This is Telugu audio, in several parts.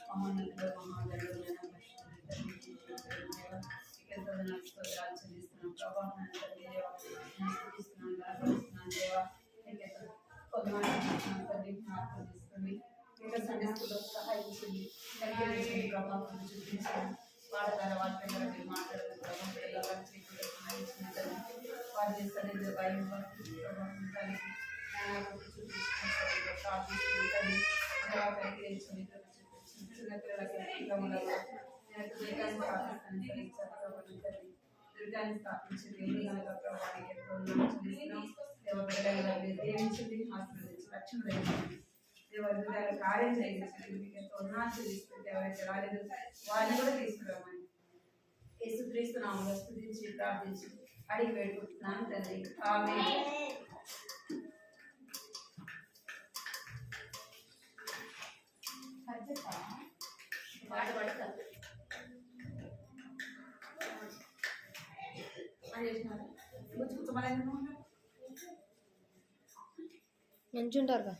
మహోన్నతుడు మహాగణుడైన స్తోత్రాలు చెల్లిస్తున్నాం ప్రభా. ఇంకా సండే స్కూల్లో సహాయించండి, ప్రభావం చూపించండి. వాళ్ళ ద్వారా వాళ్ళ పిల్లల మీరు మాట్లాడదు ప్రభావం, పిల్లల వారు చేస్తారు భయం ప్రభావం కలిగి చూపించుకుంటుంది. దుర్గాన్ని స్థాపించండి, దీవించండి, ఆశీర్వదించి రక్షణ దేవత కార్యం చేయించండి. మీకు ఎంతో ఉన్నారు ఎవరైతే రాలేదు వారిని కూడా తీసుకురామని యేసుక్రీస్తు నామములో స్తుతించి ప్రార్థించి అడిగి పెట్టుకుంటున్నాను తండ్రి, ఆమేన్. పాట పడతారు మంచుంటారుగా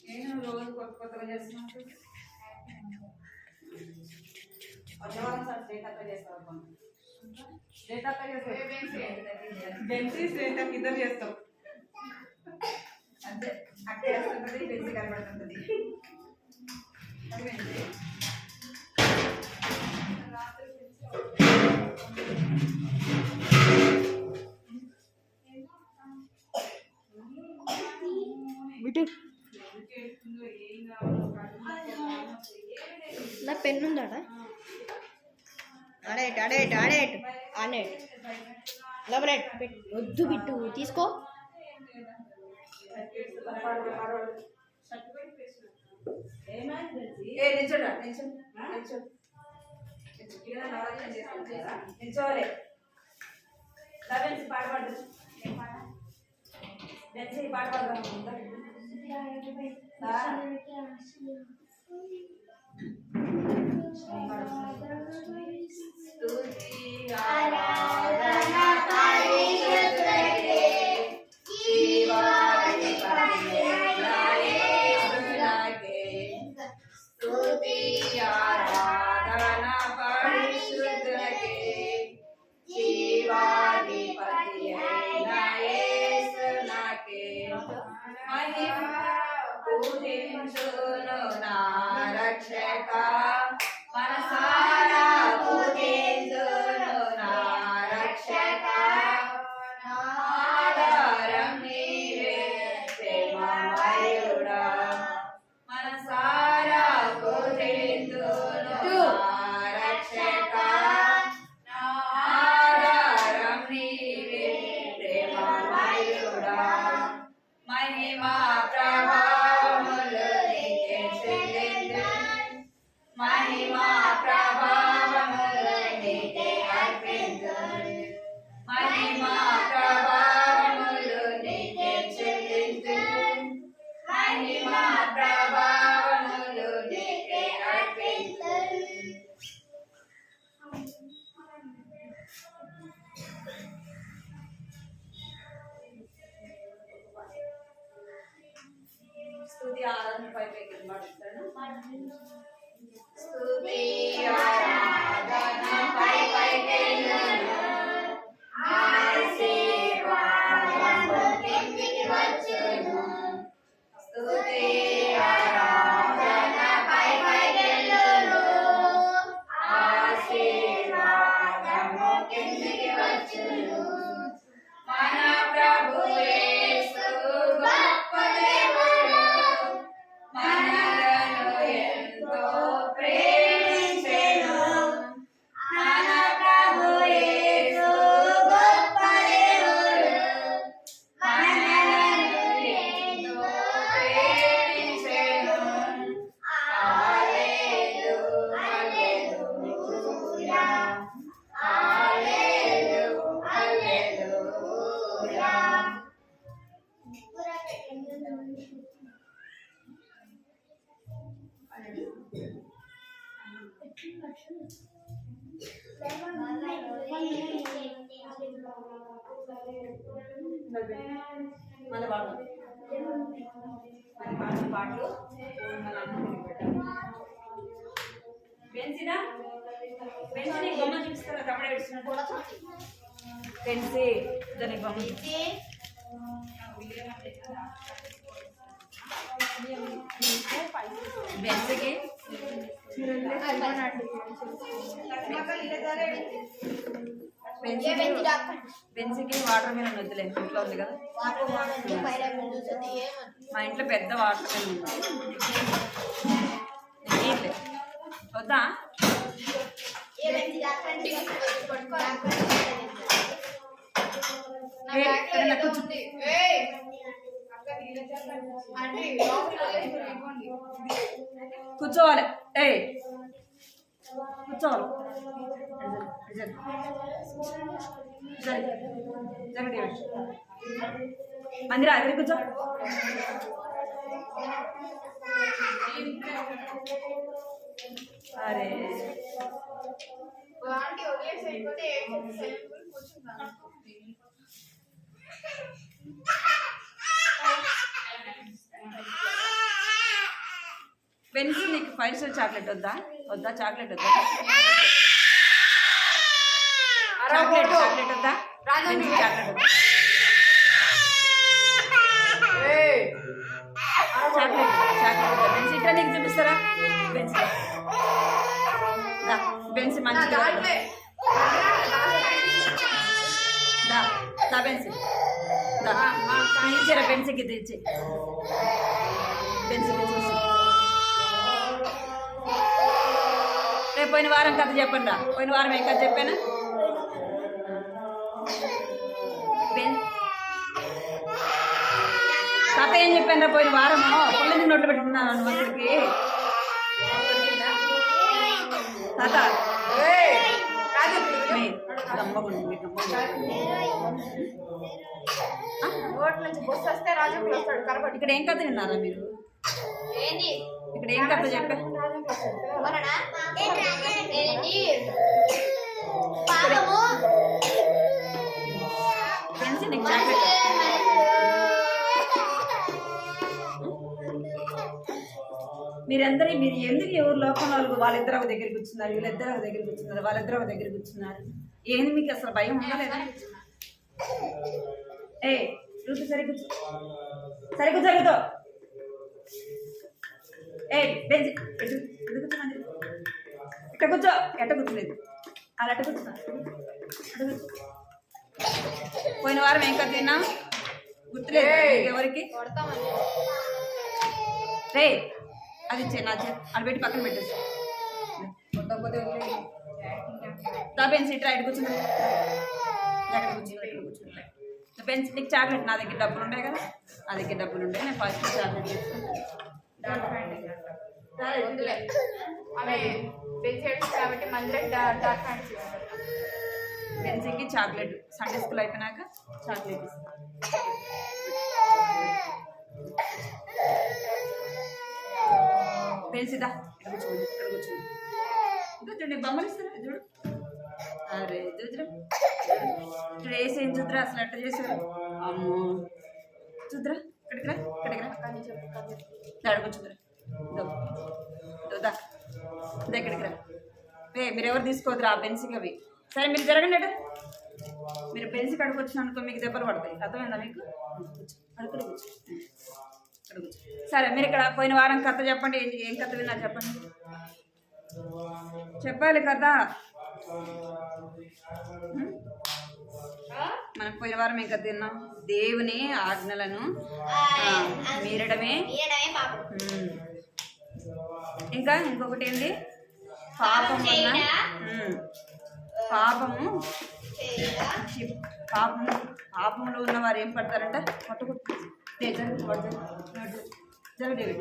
నేను రోజు కొత్తగా చేస్తున్నాను. ఇద్దరు చేస్తాం అంతే. అక్కడ వేస్తుంటది, బెంచి కనబడుతుంటది. నా పెన్ను ఉందాడా? ఆడేట్ ఆడేట్ ఆడేట్ ఆడేట్ లబరేట్ వద్దు బిట్టు తీసుకో. మళ్ళీ పాడదాం. మళ్ళీ పాడిన పాటలు పెన్సినా పెన్సిల్ బొమ్మ చూపిస్తారా? తమ్ముడే పెడుతున్నాడు పెన్సి దానికి బొమ్మ బెన్స్కి బెన్స్కి వాటర్ మిలన్ వద్దులే, ఇంట్లో ఉంది కదా. మా ఇంట్లో పెద్ద వాటర్ మిలన్ ఉంది, నీళ్ళే వద్దా? కూర్చోవాలి, ఏ కూర్చోవాలి. మందిరా అక్కడ కూర్చో. అరే పెన్సిల్ నీకు 5 స్టార్ చాక్లెట్ వద్దా? వద్దా చాక్లెట్ వద్దా? చాక్లెట్ చాక్లెట్ వద్దా? చాక్లెట్ వద్దా? చాక్లెట్ చాక్లెట్ వద్దా? పెన్సిల్ ఇక్కడ నీకు చూపిస్తారా? పెన్సిల్ పెన్సిల్ మంచిగా దా పెన్సిల్ ఇచ్చారా? పెన్సిల్కి తెచ్చి పెన్సిల్ చూసి రేపు పోయిన వారం కథ చెప్పండి రా. పోయిన వారం ఏం కథ చెప్పాను? కథ ఏం చెప్పాను రా పోయిన వారము? పొల్లని నోట్లు పెట్టుకున్నాను హనుమంతుడికి కథ. ఇక్కడ ఏం కథ విన్నారా మీరు? ఇక్కడ ఏం కథ చెప్పా? మీరందరూ మీరు ఎందుకు ఎవరు లోకంలో వాళ్ళిద్దరు ఒక దగ్గరికి కూర్చున్నారు, వీళ్ళిద్దరు ఒక దగ్గరికి కూర్చున్నారు, వాళ్ళిద్దరు ఒక దగ్గరికి కూర్చున్నారు? ఏంది మీకు అసలు భయం ఉందా లేదా? ఏ రుచి సరికూర్చో, సరిగ్గా జరుగుతో. ఏ బెంచ్ కూర్చోండి, ఇక్కడ కూర్చో. ఎట్ట కూర్చోలేదు, అలా అట్ట కూర్చున్నా. పోయిన వారం ఏం కథ తిన్నా గుర్తులేదు ఎవరికి? రే అది ఇచ్చే నా అది పెట్టి పక్కన పెట్టేసి పెన్సిల్ ఇట్లా ఇటు కూర్చున్నా. పెన్సిల్ నీకు చాక్లెట్ నా దగ్గర డబ్బులు ఉంటాయి కదా, నా దగ్గర డబ్బులు ఉంటాయి. నేను ఫస్ట్ చాక్లెట్ తీసుకున్నాను. పెన్సిల్కి చాక్లెట్ సండే స్కూల్ అయిపోయినాక చాక్లెట్ ఇస్తాను. పెన్సిదా ఇక్కడ కూర్చోండి, ఇక్కడ కూర్చోండి. ఇంకా చూడండి బొమ్మలు ఇస్తారా? చూడు, అరే చూద్దురా చూడు వేసి ఏం చూద్దరా అసలు ఎట్ట చేశారు. అమ్మో చూద్దరా, ఇక్కడికి రా, ఇక్కడికి రా, దాడుకొచ్చుద్దరా. దా ఇక్కడికి రా. మీరు ఎవరు తీసుకోవద్దురా ఆ పెన్సిల్ అవి. సరే మీరు జరగండి అట. మీరు పెన్సిల్ కడుకు వచ్చిన అనుకో మీకు దెబ్బలు పడతాయి. అర్థమైందా మీకు? అడుగుడు కూర్చో, ఇక్కడ కూర్చో. సరే మీరు ఇక్కడ పోయిన వారం కథ చెప్పండి. ఏం కథ విన్నా చెప్పండి, చెప్పాలి కదా. మనం పోయిన వారం ఏం కథ విన్నాం? దేవుని ఆజ్ఞలను మీరడమే. ఇంకా ఇంకొకటి ఏంటి? పాపం వల్ల పాపంలో ఉన్న వారు ఏం పడతారంట? పట్టుకుంటు జరగదేవి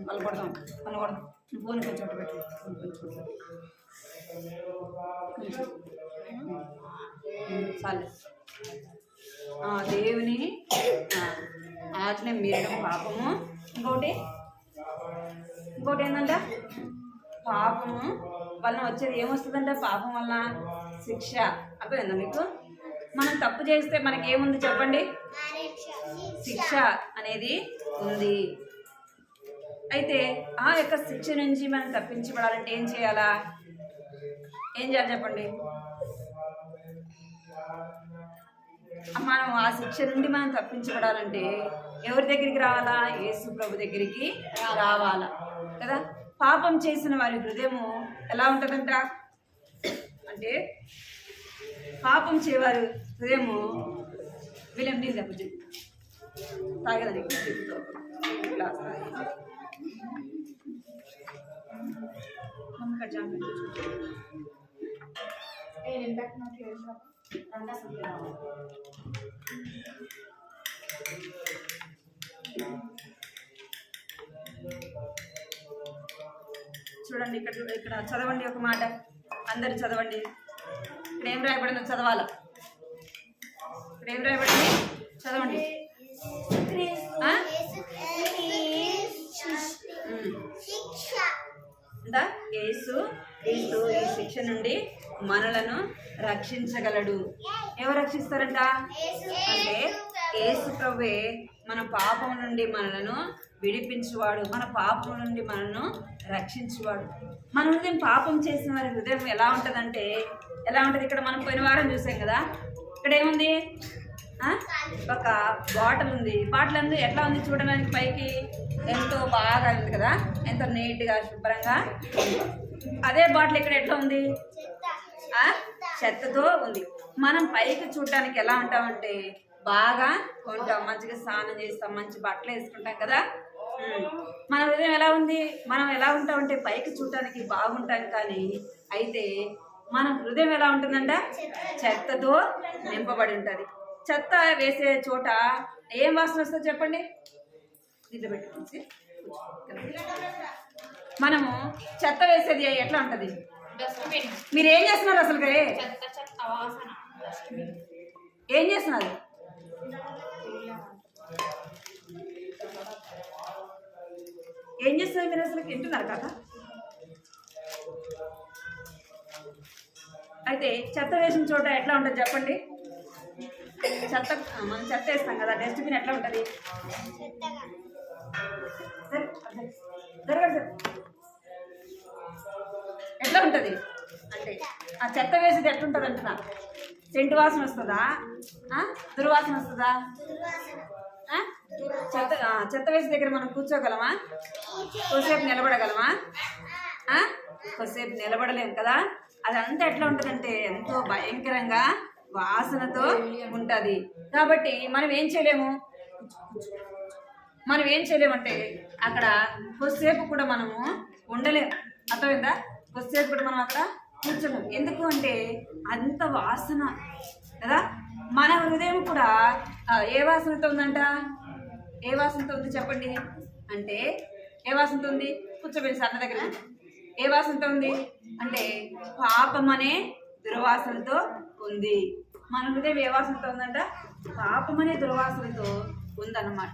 వాళ్ళు కొడదాం, వాళ్ళు కొడదాం. ఫోన్ కొంచెం పెట్టు, చాలు. దేవుని ఆజ్ఞ మీరడం పాపము. ఇంకోటి ఏంటంట? పాపము వలన వచ్చేది ఏమొస్తుందంట? పాపం వలన శిక్ష. అర్థమైందా మీకు? మనం తప్పు చేస్తే మనకి ఏముంది చెప్పండి? శిక్ష అనేది ఉంది. అయితే ఆ యొక్క శిక్ష నుంచి మనం తప్పించబడాలంటే ఏం చేయాలా? ఏం చేయాలి చెప్పండి? మనం ఆ శిక్ష నుండి మనం తప్పించబడాలంటే ఎవరి దగ్గరికి రావాలా? యేసు ప్రభు దగ్గరికి రావాలా కదా. పాపం చేసిన వారి హృదయము ఎలా ఉంటుందంట అంటే, పాపం చేయవారు హృదయము విలియం నీళ్ళు తప్పు తాగదని చూడండి. ఇక్కడ చదవండి ఒక మాట, అందరు చదవండి. ఇక్కడ ఏం రాయబడిందో చదవాలా? ఇక్కడ ఏం రాయబడింది చదవండి. యేసు క్రీస్తు ఈ శిక్ష నుండి మనలను రక్షించగలడు. ఎవరు రక్షిస్తారంట అంటే యేసు ప్రభువే మన పాపం నుండి మనలను విడిపించువాడు, మన పాపం నుండి మనను రక్షించువాడు. మన హృదయం పాపం చేసిన వారి హృదయం ఎలా ఉంటుందంటే ఎలా ఉంటుంది? ఇక్కడ మనం పోయిన వారం చూసాం కదా. ఇక్కడ ఏముంది? ఒక బాటిల్ ఉంది. బాటిల్ అందు ఎట్లా ఉంది చూడడానికి? పైకి ఎంతో బాగా ఉంది కదా, ఎంతో నీట్గా శుభ్రంగా. అదే బాటిల్ ఇక్కడ ఎట్లా ఉంది? చెత్తతో ఉంది. మనం పైకి చూడడానికి ఎలా ఉంటామంటే బాగా ఉంటాం, మంచిగా స్నానం చేస్తాం, మంచి బట్టలు వేసుకుంటాం కదా. మన హృదయం ఎలా ఉంది? మనం ఎలా ఉంటామంటే పైకి చూడటానికి బాగుంటాం, కానీ అయితే మన హృదయం ఎలా ఉంటుందంట? చెత్తతో నింపబడి ఉంటుంది. చెత్త వేసే చోట ఏం వాసన వస్తుందో చెప్పండి? దీంట్లో పెట్టుకోవచ్చు. మనము చెత్త వేసేది ఎట్లా ఉంటుంది? మీరు ఏం చేస్తున్నారు అసలు? ఏం చేస్తున్నారు? ఏం చేస్తున్నారు మీరు అసలు? వింటున్నారు కదా? అయితే చెత్త వేసిన చోట ఎట్లా ఉంటుంది చెప్పండి? చెత్త మనం చెత్త వేస్తాం కదా, డస్ట్బిన్ ఎట్లా ఉంటుంది? ఎట్లా ఉంటుంది అంటే ఆ చెత్త వేసేది ఎట్లుంటుంది అంటున్నా? సెంటు వాసన వస్తుందా? దుర్వాసన వస్తుందా? చెత్త వేసే దగ్గర మనం కూర్చోగలమా? కొద్దిసేపు నిలబడగలమా? కొద్దిసేపు నిలబడలేము కదా. అదంతా ఎట్లా ఉంటుందంటే ఎంతో భయంకరంగా వాసనతో ఉంటుంది. కాబట్టి మనం ఏం చేయలేమంటే అక్కడ కొద్దిసేపు కూడా మనము ఉండలేము. అర్థమైందా? కొద్దిసేపు కూడా మనం అక్కడ కూర్చోలేము. ఎందుకు అంటే అంత వాసన కదా. మన హృదయం కూడా ఏ వాసనతో ఉందంట? ఏ వాసనతో ఉంది చెప్పండి? అంటే ఏ వాసనతో ఉంది? కూర్చోబెట్టి సన్న దగ్గర ఏ వాసనతో ఉంది అంటే పాపం అనే దుర్వాసనతో ఉంది. మన హృదయం ఏ వాసనతో ఉందంట? పాపం అనే దుర్వాసనతో ఉందన్నమాట.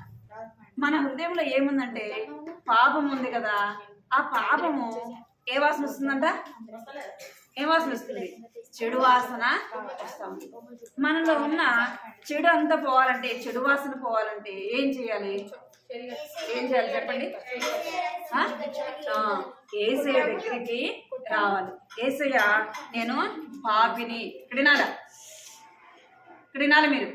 మన హృదయంలో ఏముందంటే పాపం ఉంది కదా. ఆ పాపము ఏ వాసన వస్తుందంట? ఏ వాసన వస్తుంది? చెడు వాసన వస్తాం. మనలో ఉన్న చెడు అంతా పోవాలంటే, చెడు వాసన పోవాలంటే ఏం చేయాలి? చెప్పండి? యేసయ్య దగ్గరికి రావాలి. యేసయ్య నేను పాపిని. ఇక్కడ వినాలి మీరు.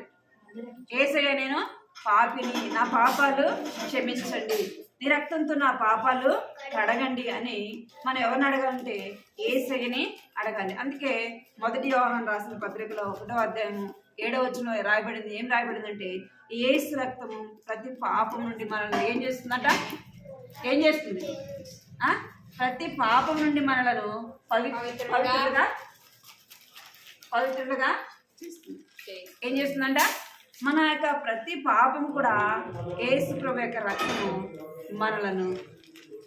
యేసయ్య నేను పాపిని, నా పాపాలు క్షమించండి, నీ రక్తంతో నా పాపాలు కడగండి అని మనం ఎవరిని అడగాలంటే యేసయ్యని అడగాలి. అందుకే 1 యోహాను రాసిన పత్రికలో 1వ అధ్యాయము 7వ వచనంలో రాయబడింది. ఏం రాయబడిందంటే యేసు రక్తము ప్రతి పాపం నుండి మనల్ని ఏం చేస్తుందంట? ఏం చేస్తుంది? ప్రతి పాపం నుండి మనలను పవిత్రులుగా చేస్తుంది. ఏం చేస్తుందంట? మన యొక్క ప్రతి పాపం కూడా యేసు ప్రభు యొక్క రక్తము మనలను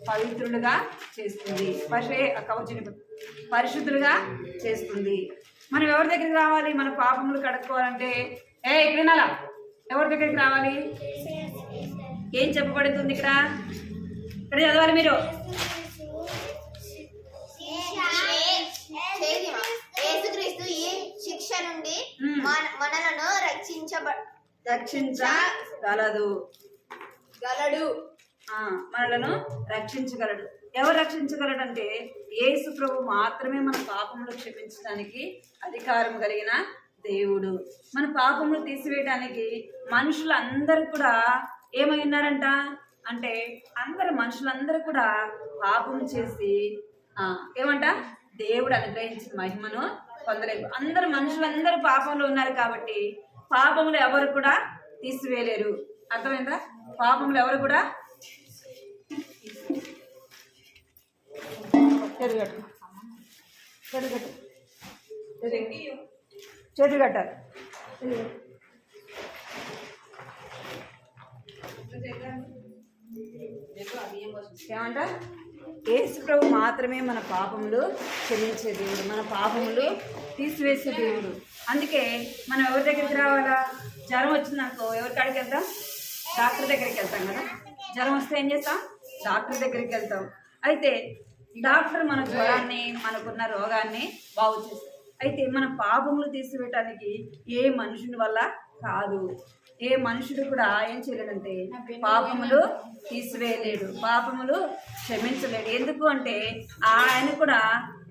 పవిత్రులుగా చేస్తుంది, పరిశుద్ధులుగా చేస్తుంది. మనం ఎవరి దగ్గరికి రావాలి? మన పాపములు కడుక్కోవాలంటే ఇక్కడ వినాలా? ఎవరి దగ్గరికి రావాలి? ఏం చెప్పబడుతుంది ఇక్కడ? చదవాలి మీరు. యేసుక్రీస్తు ఈ నుండి మ్మ్. మనలను రక్షించగలదు మనలను రక్షించగలడు. ఎవరు రక్షించగలడు అంటే యేసు ప్రభు మాత్రమే మన పాపములు క్షమించడానికి అధికారం కలిగిన దేవుడు. మన పాపములు తీసివేయడానికి మనుషులందరూ కూడా ఏమై ఉన్నారంట అంటే మనుషులందరూ కూడా పాపం చేసి ఏమంట దేవుడు అనుగ్రహించిన మహిమను పొందలేదు. మనుషులందరూ పాపంలో ఉన్నారు కాబట్టి పాపములు ఎవరు కూడా తీసివేయలేరు. అర్థమైందా? పాపములు ఎవరు కూడా చేతులు కట్టాలి. ఏమంట యేసు ప్రభు మాత్రమే మన పాపములు క్షమించే దేవుడు, మన పాపములు తీసివేసే దేవుడు. అందుకే మనం ఎవరి దగ్గరికి రావాలా? జ్వరం వచ్చిందనుకో ఎవరి కాడికి వెళ్తాం? డాక్టర్ దగ్గరికి వెళ్తాం కదా. జ్వరం వస్తే ఏం చేస్తాం? డాక్టర్ దగ్గరికి వెళ్తాం. అయితే డాక్టర్ మన జ్వరాన్ని, మనకున్న రోగాన్ని బాగు చేస్తాం. అయితే మన పాపములు తీసివేయటానికి ఏ మనుషుని వల్ల కాదు. ఏ మనుషుడు కూడా ఏం చేయలేడంటే పాపములు తీసివేయలేడు, పాపములు క్షమించలేడు. ఎందుకు అంటే ఆయన కూడా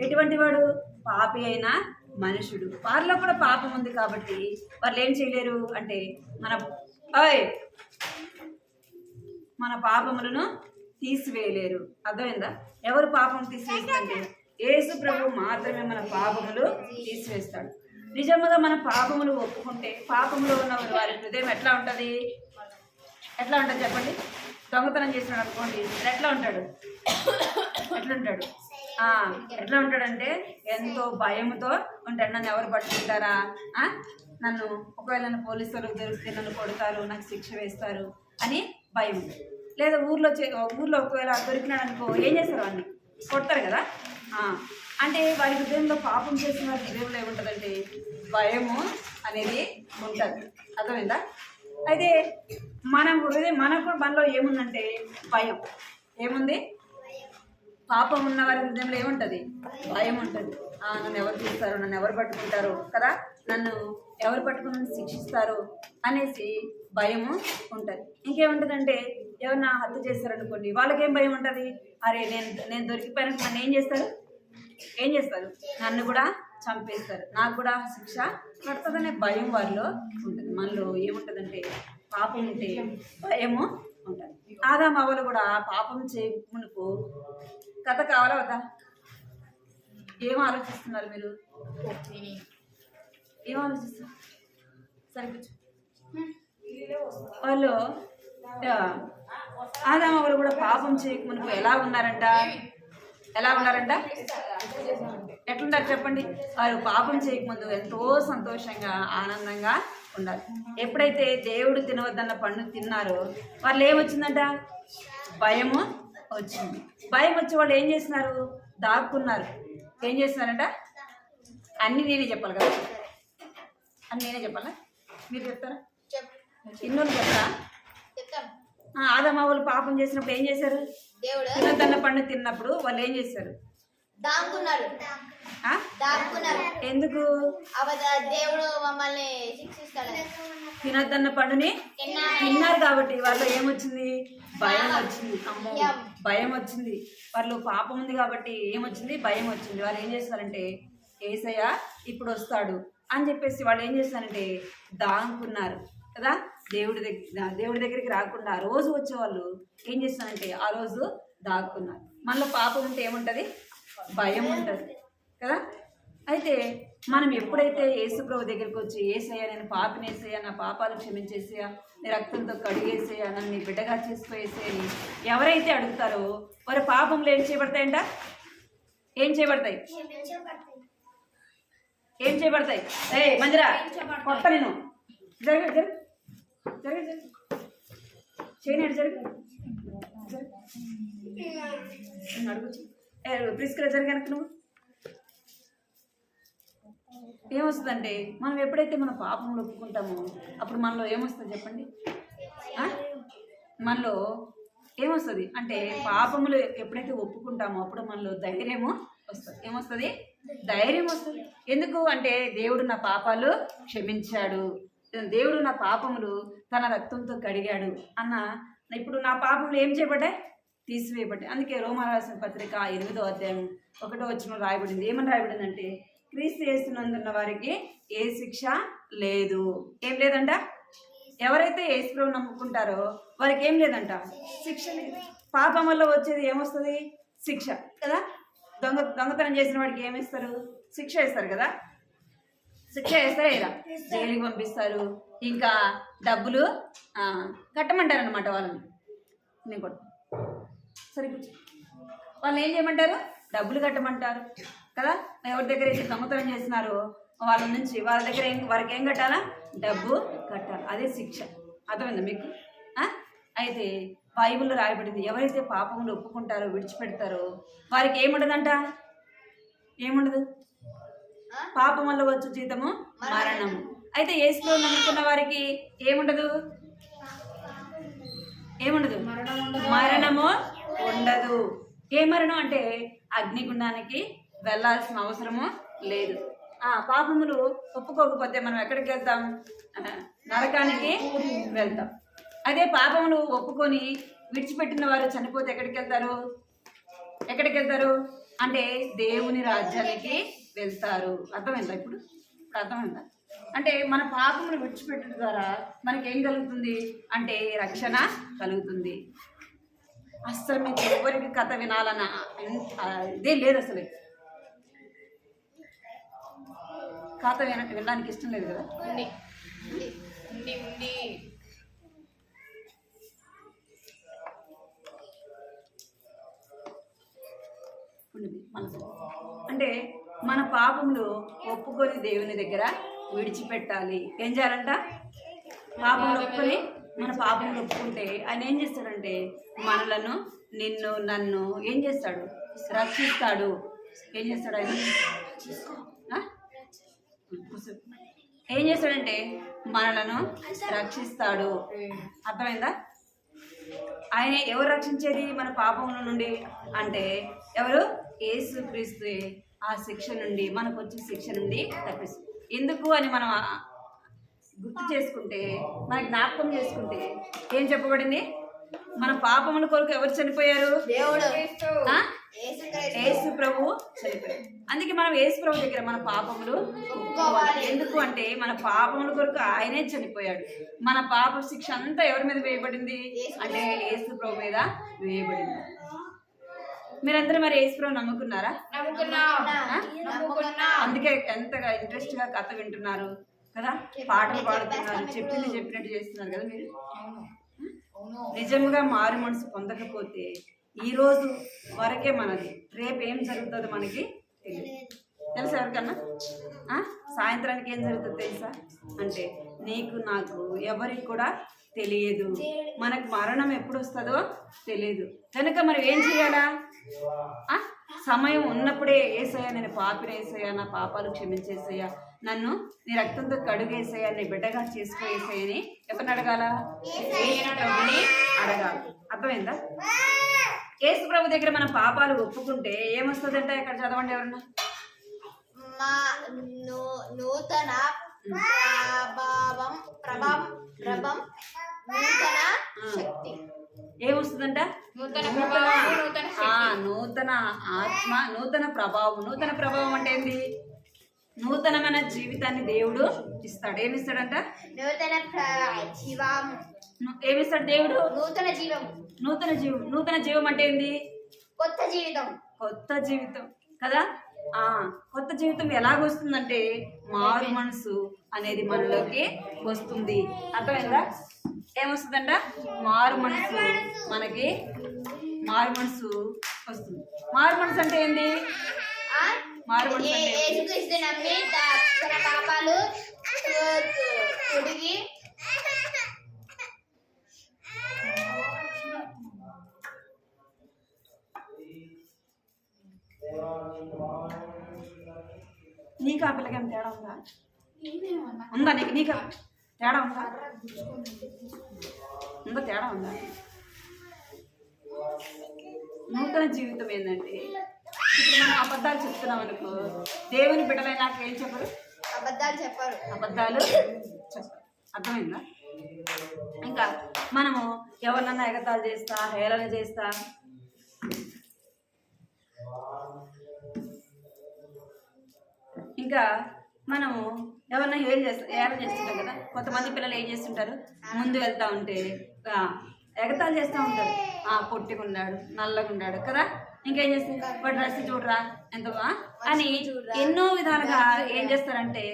ఎటువంటి వాడు? పాపి అయిన మనుషుడు. వారిలో కూడా పాపం ఉంది కాబట్టి వాళ్ళు ఏం చేయలేరు అంటే మన పాపములను తీసివేయలేరు. అర్థమైందా? ఎవరు పాపం తీసివేస్తారంటే యేసు ప్రభు మాత్రమే మన పాపములు తీసివేస్తాడు. నిజంగా మన పాపములు ఒప్పుకుంటే పాపంలో ఉన్న వారి హృదయం ఎట్లా ఉంటుంది చెప్పండి? దొంగతనం చేసినాడు అనుకోండి, ఎట్లా ఉంటాడు? ఎట్లా ఉంటాడంటే ఎంతో భయంతో ఉంటాడు. నన్ను ఎవరు పట్టుకుంటారా, నన్ను ఒకవేళ నన్ను పోలీసు వాళ్ళకి దొరికితే నన్ను కొడతారు, నాకు శిక్ష వేస్తారు అని భయం. లేదా ఊర్లో ఒకవేళ దొరికినాడు అనుకో ఏం చేస్తారు? వాడిని కొడతారు కదా. అంటే వారి హృదయంలో పాపం చేసిన వారి హృదయంలో ఏముంటుందంటే భయము అనేది ఉంటుంది. అర్థమైందా? అయితే మనలో ఏముందంటే భయం. ఏముంది? పాపం ఉన్న వారి హృదయంలో ఏముంటుంది? భయం ఉంటుంది. నన్ను ఎవరు చూస్తారు, నన్ను ఎవరు పట్టుకుంటారు కదా, నన్ను ఎవరు పట్టుకుని శిక్షిస్తారు అనేసి భయము ఉంటుంది. ఇంకేముంటుందంటే ఎవరన్నా హత్య చేస్తారనుకోండి, వాళ్ళకేం భయం ఉంటుంది? అరే నేను దొరికిపోయినట్టు నన్ను ఏం చేస్తారు? నన్ను కూడా చంపేస్తారు, నాకు కూడా శిక్ష పడుతుందనే భయం వారిలో ఉంటుంది. మనలో ఏముంటుందంటే పాపం ఉంటే భయము ఉంటుంది. ఆదాము అవ్వలు కూడా పాపం చేయమునుపు కథ కావాలా వద్దా? ఏం ఆలోచిస్తున్నారు మీరు? ఏం ఆలోచిస్తున్నారు? సరిపోచ్చు. వాళ్ళు ఆదాము అవ్వలు కూడా పాపం చేయకమునుపు ఎలా ఉన్నారంట? ఎట్లుంటారు చెప్పండి? వారు పాపం చేయకముందు ఎంతో సంతోషంగా ఆనందంగా ఉండాలి. ఎప్పుడైతే దేవుడు తినవద్దన్న పండు తిన్నారో వాళ్ళు ఏమొచ్చిందంట? భయము వచ్చింది. భయం వచ్చి వాళ్ళు ఏం చేస్తున్నారు? దాక్కున్నారు. ఏం చేస్తున్నారంట? అన్నీ నేనే చెప్పాలి కదా, అన్నీ నేనే చెప్పాలా? మీరు చెప్తారా? ఇన్నోళ్ళు చెప్తారా? ఆదాము వాళ్ళు పాపం చేసినప్పుడు ఏం చేశారు? తినదన్న పండు తిన్నప్పుడు వాళ్ళు ఏం చేశారు? ఎందుకు? దేవుడు మమ్మల్ని శిక్షిస్తాడు. తినద్దన్న పండుని తిన్నారు కాబట్టి వాళ్ళు ఏమొచ్చింది? భయం వచ్చింది. అమ్మో భయం వచ్చింది. వాళ్ళు పాపం ఉంది కాబట్టి ఏమొచ్చింది? భయం వచ్చింది. వాళ్ళు ఏం చేస్తారంటే యేసయ్య ఇప్పుడు వస్తాడు అని చెప్పేసి వాళ్ళు ఏం చేస్తారంటే దాంకున్నారు కదా. దేవుడి దగ్గరికి రాకుండా ఆ రోజు వచ్చేవాళ్ళు ఏం చేస్తారంటే ఆ రోజు దాక్కున్నారు. మనలో పాపం ఉంటే ఏముంటుంది? భయం ఉంటుంది కదా. అయితే మనం ఎప్పుడైతే యేసు ప్రభు దగ్గరికి వచ్చి యేసయ్య నేను పాపిని, యేసయ్య నా పాపాలు క్షమించేసేయా, నీ రక్తంతో కడిగేసేయా, నన్ను నీ బిడ్డగా చేసుకోవేసేయని ఎవరైతే అడుగుతారో వారి పాపంలో ఏం చేయబడతాయంట? ఏం చేయబడతాయి? మందిరా కొత్త నేను చేయనాడు అడుగుచ్చు ప్రిస్కర్ జరిగాక నువ్వు ఏమొస్తుందంటే మనం ఎప్పుడైతే మన పాపంలో ఒప్పుకుంటామో అప్పుడు మనలో ఏమొస్తుంది చెప్పండి? మనలో ఏమొస్తుంది అంటే పాపములు ఎప్పుడైతే ఒప్పుకుంటామో అప్పుడు మనలో ధైర్యము వస్తుంది. ఏమొస్తుంది? ధైర్యం వస్తుంది. ఎందుకు అంటే దేవుడు నా పాపాలు క్షమించాడు, దేవుడు నా పాపములు తన రక్తంతో కడిగాడు అన్న. ఇప్పుడు నా పాపములు ఏం చేయబడ్డాయి? తీసివేయబడ్డాయి. అందుకే రోమా రాసిన పత్రిక 8వ అధ్యాయం 1వ వచనం రాయబడింది. ఏమని రాయబడిందంటే, క్రీస్తు యేసునందున్న వారికి ఏ శిక్ష లేదు. ఏం లేదంట? ఎవరైతే యేసుప్రభువు నమ్ముకుంటారో వారికి ఏం లేదంట? శిక్ష లేదు. పాపం వల్ల వచ్చేది ఏమొస్తుంది? శిక్ష కదా. దొంగతనం చేసిన వాడికి ఏమిస్తారు? శిక్ష వేస్తారు కదా. శిక్ష వేస్తారా? ఇలా జైలుకి పంపిస్తారు, ఇంకా డబ్బులు కట్టమంటారు అనమాట వాళ్ళని. నేను కూడా సరే కూర్చో. వాళ్ళని ఏం చేయమంటారు? డబ్బులు కట్టమంటారు కదా. ఎవరి దగ్గర అయితే దొంగతనం చేస్తున్నారో వాళ్ళ నుంచి వాళ్ళ దగ్గర వారికి ఏం కట్టాలా? డబ్బు కట్టాలి. అదే శిక్ష. అర్థమైందా మీకు? అయితే బైబిల్లో రాయబడింది, ఎవరైతే పాపములు ఒప్పుకుంటారో విడిచిపెడతారో వారికి ఏముండదంట? ఏముండదు? పాపం వల్ల వచ్చు జీతము మరణము. అయితే యేసులో నమ్ముకున్న వారికి ఏముండదు? ఏముండదు? మరణము ఉండదు. ఏ మరణం అంటే అగ్నిగుండానికి వెళ్ళాల్సిన అవసరము లేదు. పాపములు ఒప్పుకోకపోతే మనం ఎక్కడికి వెళ్తాం? నరకానికి వెళ్తాం. అదే పాపములు ఒప్పుకొని విడిచిపెట్టిన వారు చనిపోతే ఎక్కడికి వెళ్తారు? ఎక్కడికి వెళ్తారు అంటే దేవుని రాజ్యానికి వెళ్తారు. అర్థమైందా? ఇప్పుడు అర్థమైందా? అంటే మన పాపములు విడిచిపెట్టడం ద్వారా మనకి ఏం కలుగుతుంది అంటే రక్షణ కలుగుతుంది. అస్సలు మీకు ఎవరికి కథ వినాలన్న ఇదే లేదు. అసలు కథ వినడానికి ఇష్టం లేదు కదా. అంటే మన పాపములు ఒప్పుకొని దేవుని దగ్గర విడిచిపెట్టాలి. ఏం చేయాలంట? పాపములు ఒప్పుకొని మన పాపములు ఒప్పుకుంటే ఆయన ఏం చేస్తాడంటే మనలను, నిన్ను, నన్ను ఏం చేస్తాడు? రక్షిస్తాడు. ఏం చేస్తాడు ఆయన? ఏం చేస్తాడంటే మనలను రక్షిస్తాడు. అర్థమైందా? ఆయన ఎవరు రక్షించేది మన పాపముల నుండి అంటే ఎవరు? యేసుక్రీస్తు. ఆ శిక్ష నుండి, మనకు వచ్చే శిక్ష నుండి తప్పిస్తుంది. ఎందుకు అని మనం గుర్తు చేసుకుంటే, మన జ్ఞాపకం చేసుకుంటే ఏం చెప్పబడింది? మన పాపముల కొరకు ఎవరు చనిపోయారు? యేసు ప్రభు చనిపోయారు. అందుకే మనం యేసు ప్రభు దగ్గర మన పాపములు ఒప్పుకోవాలి. ఎందుకు అంటే మన పాపముల కొరకు ఆయనే చనిపోయాడు. మన పాప శిక్ష అంతా ఎవరి మీద వేయబడింది అంటే యేసు ప్రభు మీద వేయబడింది. మీరందరూ మరి యేసు ప్రభు నమ్ముకున్నారా? అందుకే ఎంతగా ఇంట్రెస్ట్ గా కథ వింటున్నారు కదా, పాటలు పాడుతున్నారు, చెప్పింది చెప్పినట్టు చేస్తున్నారు కదా. మీరు నిజంగా మారు మనసు పొందకపోతే ఈ రోజు వరకే మనది, రేపు ఏం జరుగుతుందో మనకి తెలియదు. తెలుసా ఎవరికన్నా? సాయంత్రానికి ఏం జరుగుతుందో తెలుసా అంటే నీకు, నాకు, ఎవరికి కూడా తెలియదు. మనకు మరణం ఎప్పుడు వస్తుందో తెలియదు. కనుక మరి ఏం చేయాలా? సమయం ఉన్నప్పుడే యేసయ్యా నేను పాపిని, యేసయ్యా నా పాపాలు క్షమించేసయ్యా, నన్ను నీ రక్తంతో కడుగేసయ్యా, నీ బిడ్డగా చేసుకోవేసయ్యని ఎవరిని అడగాల? యేసు ప్రభుని అడగాలి. అర్థమైందా? యేసు ప్రభు దగ్గర మన పాపాలు ఒప్పుకుంటే ఏమొస్తుందంటే ఇక్కడ చదవండి ఎవరన్నా. నూతన ప్రభావం నూతన శక్తి ఏమొస్తుందంట? నూతన ఆత్మ, నూతన ప్రభావం. నూతన ప్రభావం అంటే ఏంటి? నూతనమైన జీవితాన్ని దేవుడు ఇస్తాడు. ఏమిస్తాడంట? నూతన జీవం. ఏమిస్తాడు దేవుడు? నూతన జీవం. నూతన జీవం. నూతన జీవం అంటే ఏంది? కొత్త జీవితం. కొత్త జీవితం కదా. కొత్త జీవితం ఎలాగొస్తుందంటే మారు మనసు అనేది మనలోకి వస్తుంది. అర్థమైందా? ఏమొస్తుందంట? మారు మనసు. మనకి మారు మనసు వస్తుంది. మారు మనసు అంటే ఏంది? మారు మనసు యేసుక్రీస్తు నమ్మి తన పాపాలు తొడిగి నీకు ఆ పిల్లకేం తేడా ఉందా? ఉందా? నీకు తేడా ఉందా? తేడా ఉందా? నూతన జీవితం ఏంటంటే ఇప్పుడు మనం అబద్ధాలు చెప్తున్నాం అనుకో, దేవుని బిడ్డలైన నాకు ఏం చెప్పరు? అబద్ధాలు చెప్పరు. అబద్ధాలు చెప్పరు. అర్థమైందా? ఇంకా మనము ఎవరినన్నా ఎగతాళి చేస్తా, హేళన చేస్తా, ఇంకా మనము ఎవరన్నా హేళన చేస్తుంటాం కదా. కొంతమంది పిల్లలు ఏం చేస్తుంటారు, ముందు వెళ్తా ఉంటే ఎగతాళి చేస్తూ ఉంటారు. పొట్టిగున్నాడు, నల్లగున్నాడు కదా, ఇంకేం చేస్తారు, వాడు డ్రెస్ చూడరా ఎంత అని ఎన్నో విధాలుగా ఏం చేస్తారంటే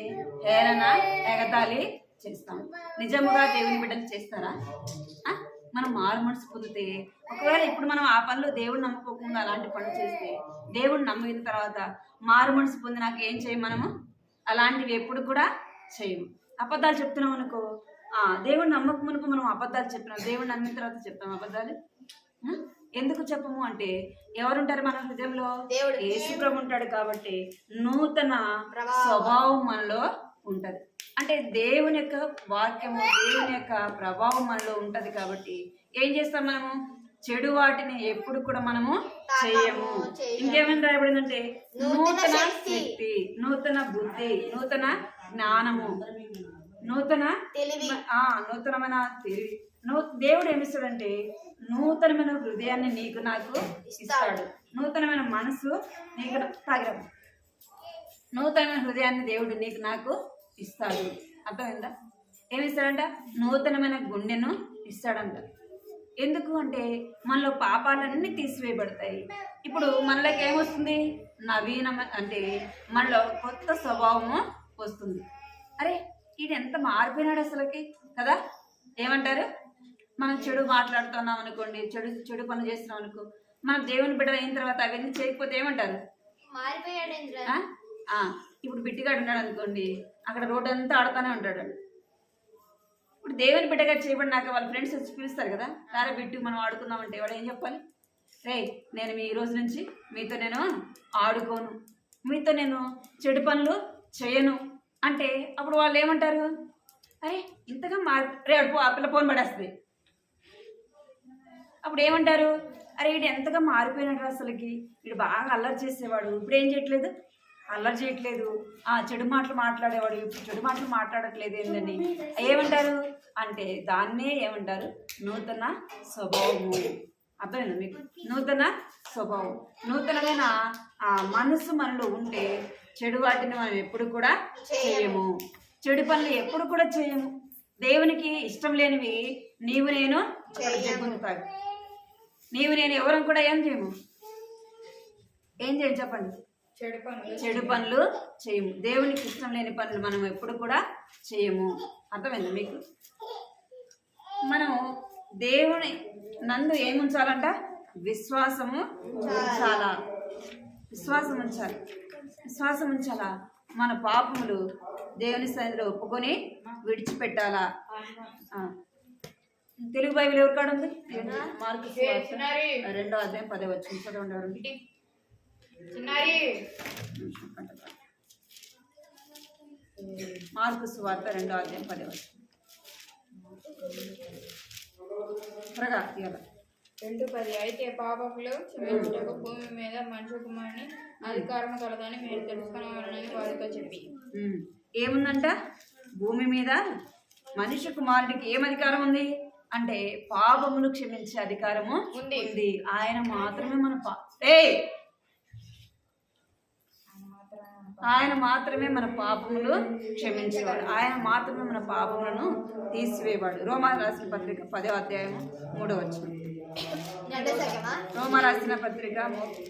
హేళన, ఎగతాళి చేస్తాం. నిజముగా దేవుని బిడ్డలు చేస్తారా? మనం మారు మనసు పొందితే, ఒకవేళ ఇప్పుడు మనం ఆ పనులు దేవుడు నమ్ముకోకుండా అలాంటి పనులు చేస్తే, దేవుడు నమ్మిన తర్వాత మారు మనసు పొంది నాకు ఏం చేయము, మనము అలాంటివి ఎప్పుడు కూడా చేయము. అబద్ధాలు చెప్తున్నాం అనుకో, దేవుడు నమ్మక మునుపు మనం అబద్ధాలు చెప్పినాం, దేవుడు నమ్మిన తర్వాత చెప్తాం అబద్ధాలు. ఎందుకు చెప్పము అంటే, ఎవరుంటారు మన హృదయంలో? యేసు ప్రభు ఉంటాడు కాబట్టి నూతన స్వభావం మనలో ఉంటది. అంటే దేవుని యొక్క వాక్యము, దేవుని యొక్క ప్రభావం మనలో ఉంటది కాబట్టి ఏం చేస్తాం, మనము చెడు వాటిని ఎప్పుడు కూడా మనము చేయము. ఇంకేమైనా రాయబడిందంటే నూతన శక్తి, నూతన బుద్ధి, నూతన జ్ఞానము, నూతనమైన తెలివి. దేవుడు ఏమిస్తాడంటే నూతనమైన హృదయాన్ని నీకు నాకు ఇస్తాడు. నూతనమైన మనసు నీకు తాగిరాడు. నూతనమైన హృదయాన్ని దేవుడు నీకు నాకు ఇస్తాడు. అర్థమైందా? ఏమిస్తాడంట? నూతనమైన గుండెను ఇస్తాడంట. ఎందుకు అంటే మనలో పాపాలన్నీ తీసివేయబడతాయి. ఇప్పుడు మనలోకి ఏమొస్తుంది? నవీన అంటే మనలో కొత్త స్వభావము వస్తుంది. అరే ఇది ఎంత మారిపోయినాడు అసలుకి కదా. ఏమంటారు? మనం చెడు మాట్లాడుతున్నాం అనుకోండి, చెడు పనులు చేస్తున్నాం అనుకో, మనం దేవుని బిడ్డలు అయిన తర్వాత అవన్నీ చేయకపోతే ఏమంటారు? ఇప్పుడు బిడ్డగాడు ఉన్నాడు అనుకోండి, అక్కడ రోడ్డు అంతా ఆడుతూనే ఉంటాడు. ఇప్పుడు దేవుని బిడ్డగా చేయబడినాక వాళ్ళ ఫ్రెండ్స్ వచ్చి పిలుస్తారు కదా, రారా బిడ్డు మనం ఆడుకుందామంటే వాడు ఏం చెప్పాలి? రే నేను ఈ రోజు నుంచి మీతో నేను ఆడుకోను, మీతో నేను చెడు పనులు చేయను అంటే అప్పుడు వాళ్ళు ఏమంటారు? అరే ఇంతగా రే ఆ పిల్ల ఫోన్ పడేస్తుంది. అప్పుడు ఏమంటారు? అరే వీడు ఎంతగా మారిపోయినాడు అసలుకి, వీడు బాగా అల్లరి చేసేవాడు, ఇప్పుడు ఏం చేయట్లేదు, అల్లరి చేయట్లేదు, చెడు మాటలు మాట్లాడేవాడు ఇప్పుడు చెడు మాటలు మాట్లాడట్లేదు ఏంటని ఏమంటారు అంటే దాన్నే ఏమంటారు? నూతన స్వభావము. అర్థమైందా మీకు? నూతన స్వభావం, నూతనమైన మనసు మనలో ఉంటే చెడు వాటిని మనం ఎప్పుడు కూడా చేయము, చెడు పనులు ఎప్పుడు కూడా చేయము. దేవునికి ఇష్టం లేనివి నీవు నేను చెప్పుతాడు. నీవు నేను ఎవరం కూడా ఏం చేయము, ఏం చేయము చెప్పండి? చెడు పనులు చేయము. దేవునికి ఇష్టం లేని పనులు మనం ఎప్పుడు కూడా చేయము. అర్థమైందా మీకు? మనము దేవుని నందు ఏముంచాలంట? విశ్వాసము ఉంచాలా, విశ్వాసం ఉంచాలి. విశ్వాసం ఉంచాలా. మన పాపములు దేవుని సన్నిధిలో ఒప్పుకొని విడిచిపెట్టాలా. తెలుగు బైబిల్ ఎవరి కాడ ఉంది? మార్కు 2:10 చదవండి. మార్కు సువార్త 2:10 త్వరగా ఇవ్వాలి. 2:10 అయితే పాపములు క్షమించుటకు భూమి మీద మనుష్య కుమారుని అధికారం కలదని మీరు తెలుసుకునేవారని వారితో చెప్పి. ఏముందంట? భూమి మీద మనుష్య కుమారుడికి ఏం అధికారం ఉంది అంటే పాపములు క్షమించే అధికారము ఉంది. ఆయన మాత్రమే ఆయన మాత్రమే మన పాపములు క్షమించేవాడు, ఆయన మాత్రమే మన పాపములను తీసివేవాడు. రోమా రాసిన పత్రిక 10వ అధ్యాయము 3వ వచనం. రోమా రాసిన పత్రిక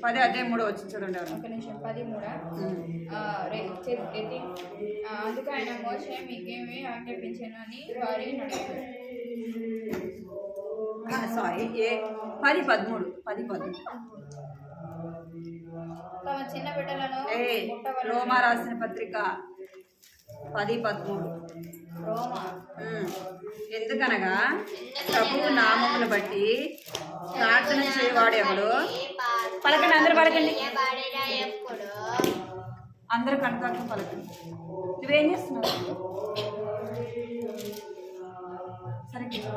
10వ అధ్యాయం 3వ వచనం చదవండి. 13 అందుకు ఆయన మోషే మీకేమి ఆజ్ఞాపించానని వారి అడిగారు. 10:13 తమ చిన్న బిడ్డలను రోమా రాసిన పత్రిక 10:13 ఎందుకనగా ప్రభువు నామమును బట్టి ప్రార్థన చేయవాడు ఎవడు? పలకండి, అందరూ పలకండి, అందరూ కనుక పలకండి. నువ్వేం చేస్తున్నావు? సరిగ్గా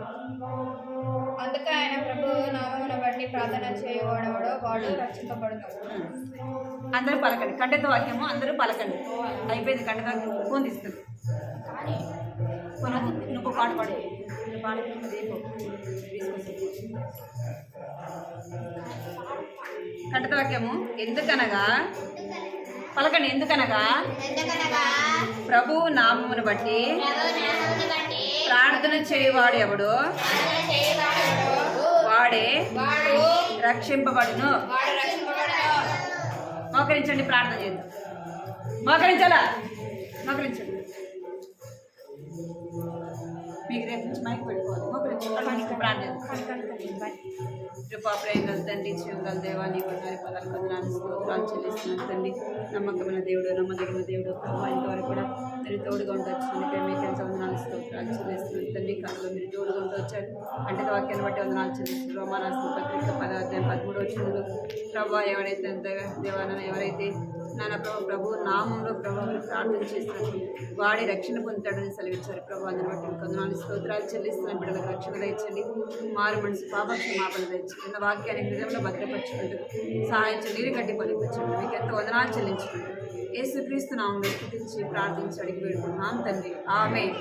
అందుకే ఆయన ప్రభు నామమును బట్టి ప్రార్థన చేయవాడెవడో వాడు రక్షింపబడుతాడు. అందరూ పలకండి. కంటెతో వాక్యము అందరూ పలకండి. అయిపోయింది. కంటెతో వాక్యం ఫోన్ తీసుకుంది. నువ్వు పాట పాడు. పాట కంటెతో వాక్యము ఎందుకనగా పలకండి. ఎందుకనగా ప్రభు నామమును బట్టి ప్రార్థన చేయవాడు ఎవడు వాడే రక్షింపబడును. మోకరించండి. ప్రార్థన చేద్దాం. మోకరించాలా? మోకరించండి. మీకు రేపు నుంచి మైక్ పెట్టుకోవాలి. మోకరించండి. ప్రార్థన కృపా ప్రేమగల తండ్రి, జీవగల దేవా, నీ వారి పదాలు కొందనాలు స్తోత్రాలు చెల్లిస్తున్నాను తండ్రి. నమ్మకమైన దేవుడు, నమ్మదగిన దేవుడు ప్రభావ ఇంతవరకు కూడా మీరు తోడుగా ఉండొచ్చు. మీకు ఎంత వందనాలు స్తోత్రాలు చెల్లిస్తున్నాను తండ్రి. కాలంలో మీరు తోడుగా ఉండొచ్చారు అంటే వాక్యాన్ని బట్టి వందనాలు చెల్లిస్తున్నారు. రోమారాసిన పత్రిక 10:13 ప్రభావ ఎవరైతే దేవాలన ఎవరైతే నాన్న ప్రభు నామంలో ప్రభావం ప్రార్థన చేసినట్టు వాడి రక్షణ పొందుతాడని సెలవిచ్చారు. ప్రభావ అందరి బట్టి కొందనాలు స్తోత్రాలు చెల్లిస్తున్న బిడ్డలకు రక్షణ దయచండి. మారు మనసు పాప క్షమాపణ దయచండి. నా వాక్యాన్ని హృదయంలో భద్రపరచుకుంటూ సహాయం నీరు గట్టి పలిపించండి. మీకు ఎంతో వందనాలు చెల్లించుకుంటూ యేసుక్రీస్తు నామంలో స్తుతించి ప్రార్థించి అడిగి వేడుకుంటున్నాం తండ్రి. ఆమేన్.